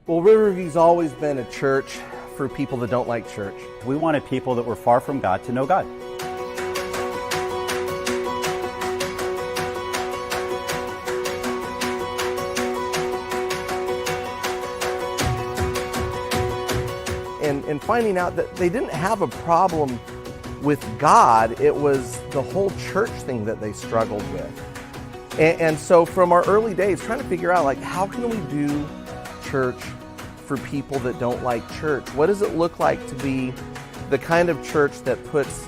Well, Riverview's always been a church for people that don't like church. We wanted people that were far from God to know God. And finding out that they didn't have a problem with God, it was the whole church thing that they struggled with. And so from our early days, trying to figure out, like, how can we do church for people that don't like church? What does it look like to be the kind of church that puts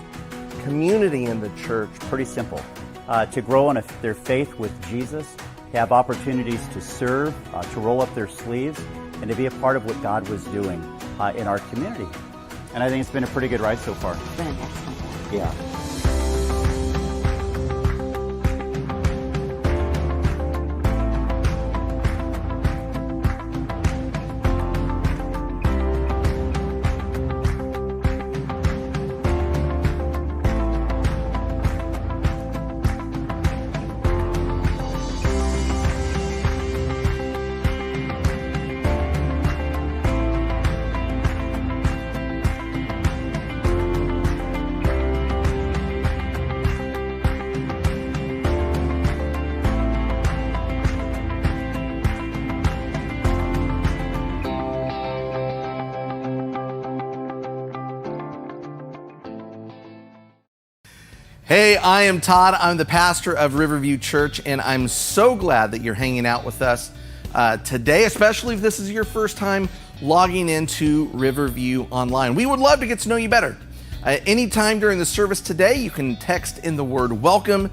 community in the church? Pretty simple. To grow in their faith with Jesus, have opportunities to serve, to roll up their sleeves, and to be a part of what God was doing in our community. And I think it's been a pretty good ride so far. It's been an excellent ride. Yeah. Hey, I am Todd. I'm the pastor of Riverview Church, and I'm so glad that you're hanging out with us today, especially if this is your first time logging into Riverview Online. We would love to get to know you better. Anytime during the service today, you can text in the word welcome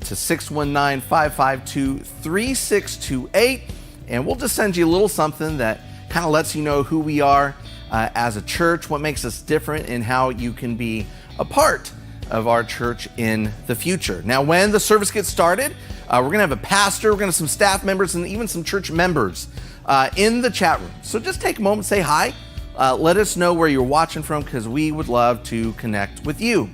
to 619-552-3628, and we'll just send you a little something that kind of lets you know who we are as a church, what makes us different, and how you can be a part of our church in the future. Now, when the service gets started, we're gonna have a pastor, we're gonna have some staff members, and even some church members in the chat room. So just take a moment, say hi, let us know where you're watching from, because we would love to connect with you.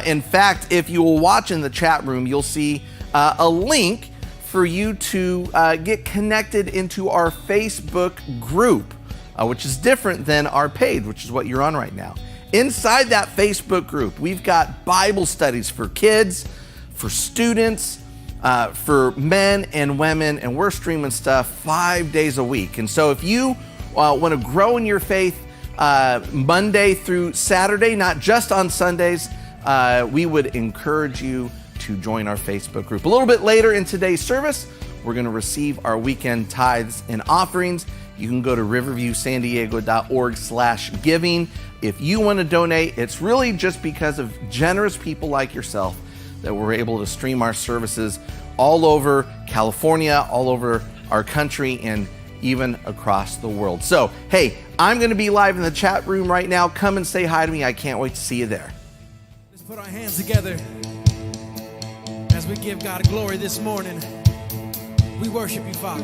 In fact, if you will watch in the chat room, you'll see a link for you to get connected into our Facebook group, which is different than our page, which is what you're on right now. Inside that Facebook group, we've got Bible studies for kids, for students, for men and women, and we're streaming stuff 5 days a week. And so if you want to grow in your faith Monday through Saturday, not just on Sundays, we would encourage you to join our Facebook group. A little bit later in today's service, we're going to receive our weekend tithes and offerings. You can go to riverviewsandiego.org/giving. If you want to donate, it's really just because of generous people like yourself that we're able to stream our services all over California, all over our country, and even across the world. So, hey, I'm going to be live in the chat room right now. Come and say hi to me. I can't wait to see you there. Let's put our hands together as we give God glory this morning. We worship you, Father.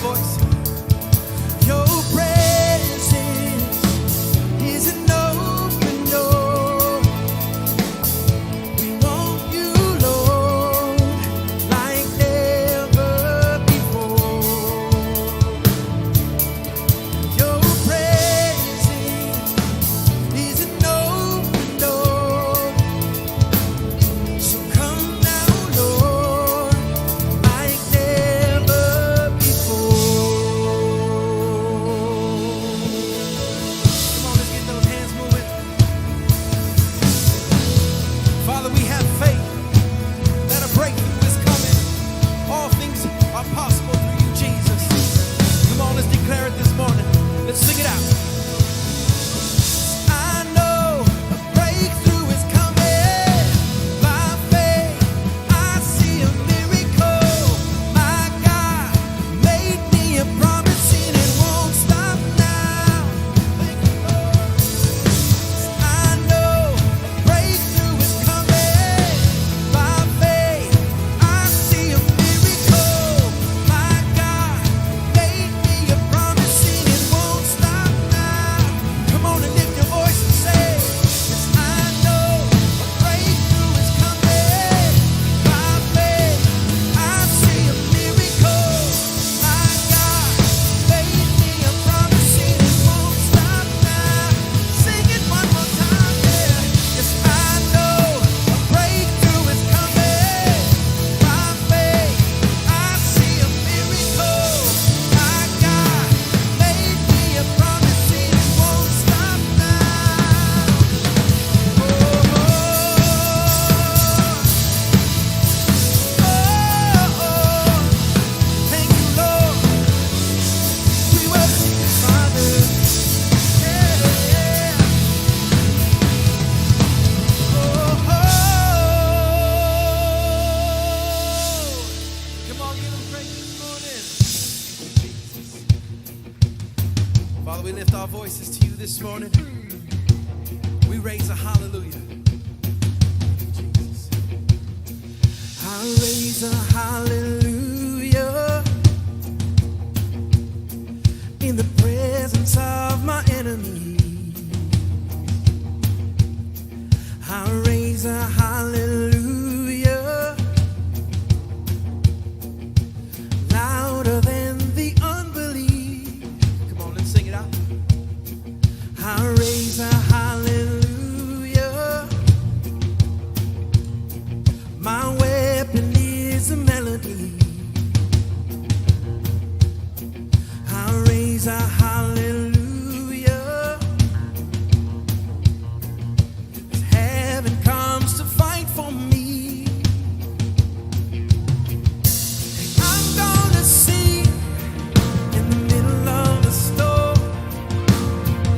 voice. Your presence is an open door. We want you, Lord, like never before. Your presence is an open door. So come now, Lord, like never before. Come on, let's get those hands moving. Father, we have faith that a breakthrough is coming. All things are possible through you, Jesus. Come on, let's declare it this morning. Let's sing it out. I know a breakthrough is coming. By faith, I see a miracle. My God made me a promise and it won't stop now. Thank you, Lord. I know a breakthrough is coming. By faith, I see a miracle. My God made me a promise and it won't stop now. Come on and lift your voice and say, yes, I know a breakthrough is coming. By faith, I see a miracle. My God made me a promise and it won't stop now. Sing it one more time, yeah. Yes, I know a breakthrough is coming. By faith, I see a miracle. My God made me a promise and it won't stop now. Thank you, Lord. We worship you, Father. Yeah. Come on, give him praise this morning. Father, we lift our voices to you this morning. We raise a hallelujah. Jesus. I raise a hallelujah in the presence of my enemy. I raise a hallelujah louder than the unbelief. Come on, let's sing it out. I raise a hallelujah. My weapon is a melody. I raise a hallelujah. Heaven comes to fight for me. I'm gonna sing in the middle of the storm,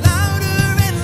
louder and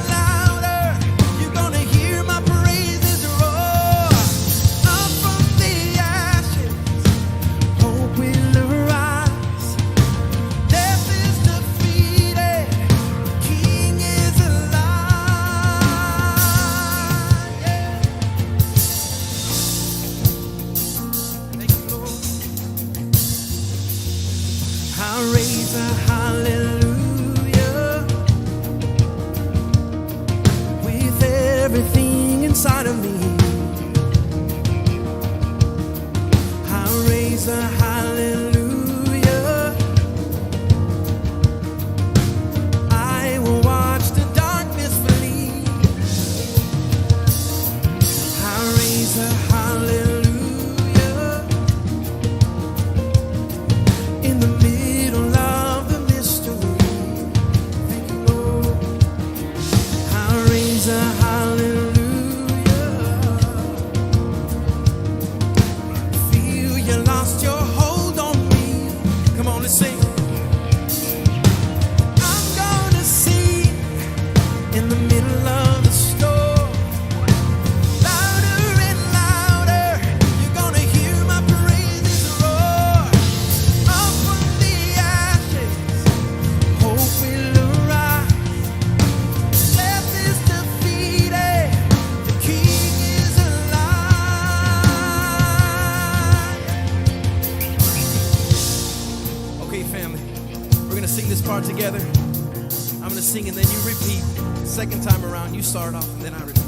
and then you repeat. Second time around, you start off, and then I repeat.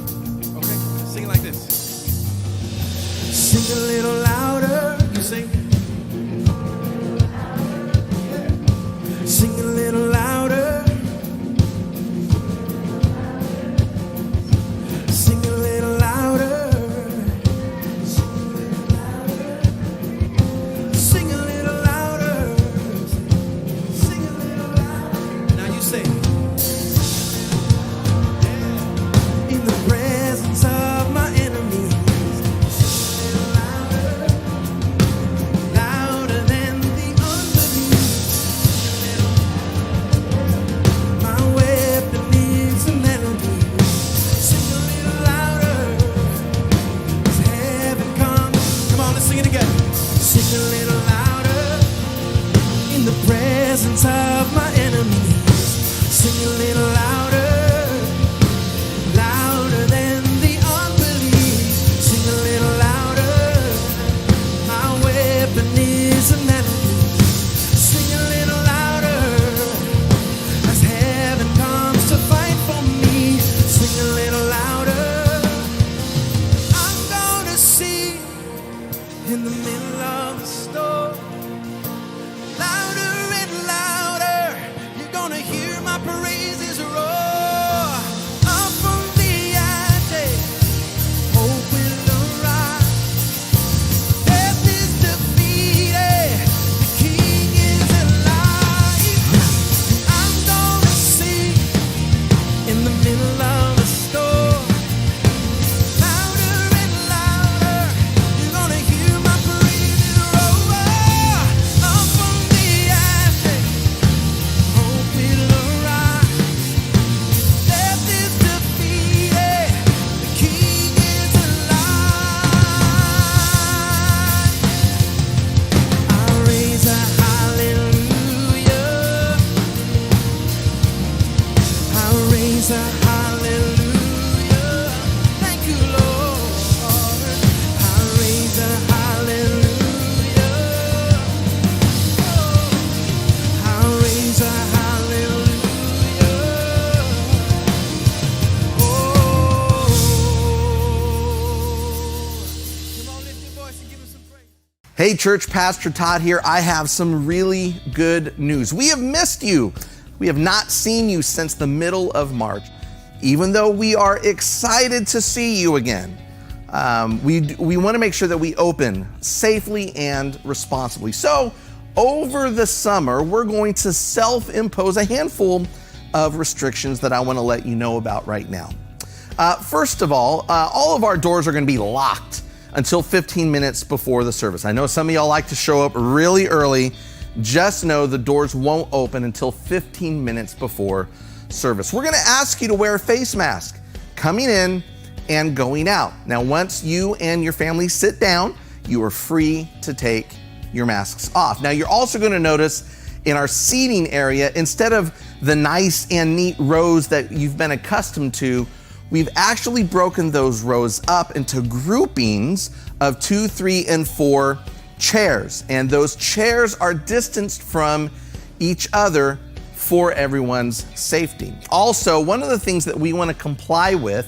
Okay? Sing it like this. Sing a little louder. You sing. Sing a little louder. Sing a little louder. Sing a little louder. Sing a little louder. Now you say, in the presence of my enemies. Sing a little louder. Louder than the unbelief. My weapon is a melody. Sing a little louder. 'Cause heaven comes. Come on, let's sing it together. Sing a little louder. In the presence of my enemies. Sing a little louder. Louder than the unbelief. Sing a little louder. My weapon is a melody. Sing a little louder. As heaven comes to fight for me. Sing a little louder. I'm gonna sing in the middle of the storm. Louder and louder. You're gonna hear my praises roar. Up from the ashes, hope will arise. Death is defeated, the King is alive. I'm gonna sing in the middle of the storm. Louder and louder, you're gonna hear my praises roar. Up from the ashes, hope will arise. Death is defeated, the King is alive. I'll raise a hallelujah. I'll raise a hallelujah. Thank you, Lord. I'll raise a hallelujah. I'll raise a hallelujah. Oh. Come on, lift your voice and give us some praise. Hey church, Pastor Todd here. I have some really good news. We have missed you. We have not seen you since the middle of March, even though we are excited to see you again. We want to make sure that we open safely and responsibly. So over the summer, we're going to self-impose a handful of restrictions that I want to let you know about right now. First of all of our doors are going to be locked until 15 minutes before the service. I know some of y'all like to show up really early. Just know the doors won't open until 15 minutes before service. We're going to ask you to wear a face mask coming in and going out. Now, once you and your family sit down, you are free to take your masks off. Now, you're also going to notice in our seating area, instead of the nice and neat rows that you've been accustomed to, we've actually broken those rows up into groupings of 2, 3, and 4 chairs. And those chairs are distanced from each other for everyone's safety. Also, one of the things that we want to comply with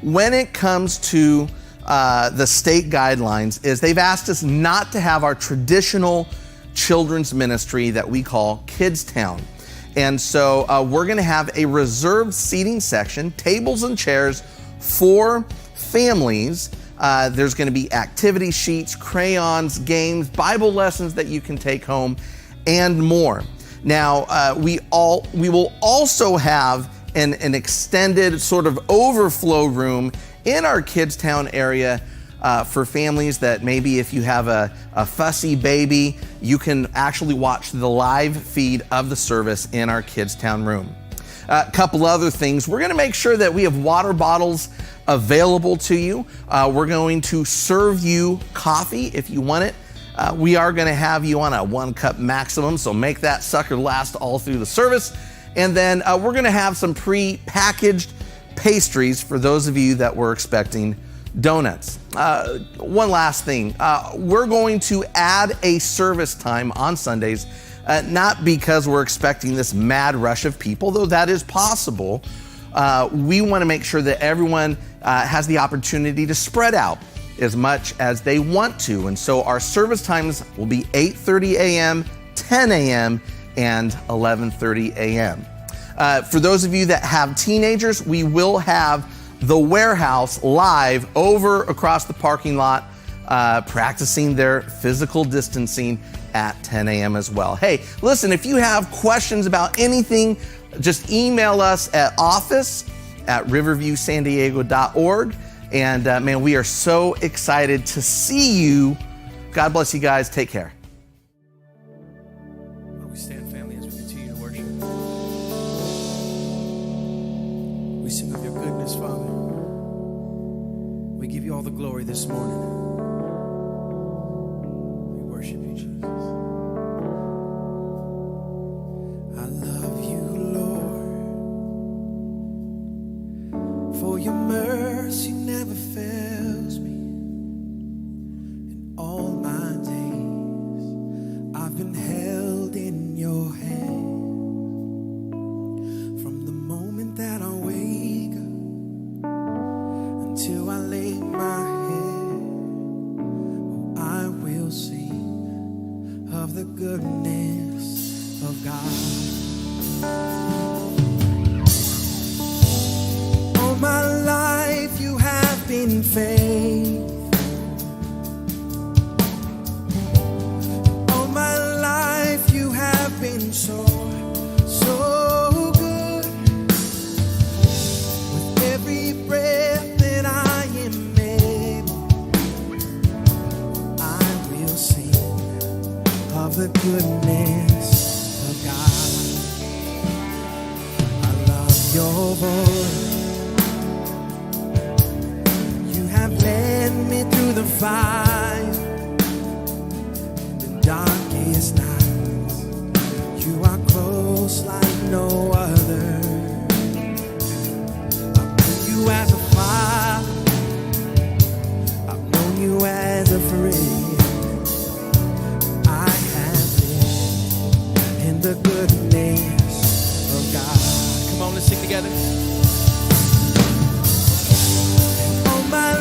when it comes to the state guidelines is they've asked us not to have our traditional children's ministry that we call Kids Town. And so we're going to have a reserved seating section, tables and chairs for families. There's going to be activity sheets, crayons, games, Bible lessons that you can take home, and more. Now, we will also have an extended sort of overflow room in our Kids Town area for families that maybe if you have a fussy baby, you can actually watch the live feed of the service in our Kids Town room. A couple other things. We're going to make sure that we have water bottles available to you. We're going to serve you coffee if you want it. We are going to have you on a 1 cup maximum, so make that sucker last all through the service. And then we're going to have some pre-packaged pastries for those of you that were expecting donuts. One last thing. We're going to add a service time on Sundays not because we're expecting this mad rush of people, though that is possible. We want to make sure that everyone has the opportunity to spread out as much as they want to. And so our service times will be 8:30 a.m., 10 a.m., and 11:30 a.m. For those of you that have teenagers, we will have the warehouse live over across the parking lot, practicing their physical distancing at 10 a.m. as well. Hey, listen, if you have questions about anything, just email us at office@riverviewsandiego.org. And man, we are so excited to see you. God bless you guys. Take care. We stand, family, as we continue to worship. We sing of your goodness, Father. We give you all the glory this morning. We worship you, Jesus. I love you, Lord, for your mercy never fails me. In all my days, I've been held in your hand. From the moment that I wake up until I lay my head, oh, I will sing of the goodness of God. All my life you have been faithful. All my life you have been so, so good. With every breath that I am able, I will sing of the goodness of God. I love your voice. You have led me through the fire, the darkest nights. You are close like no other. I've known you as a father. I've known you as a friend. I have lived in the goodness of God. Come on, let's sing together. All my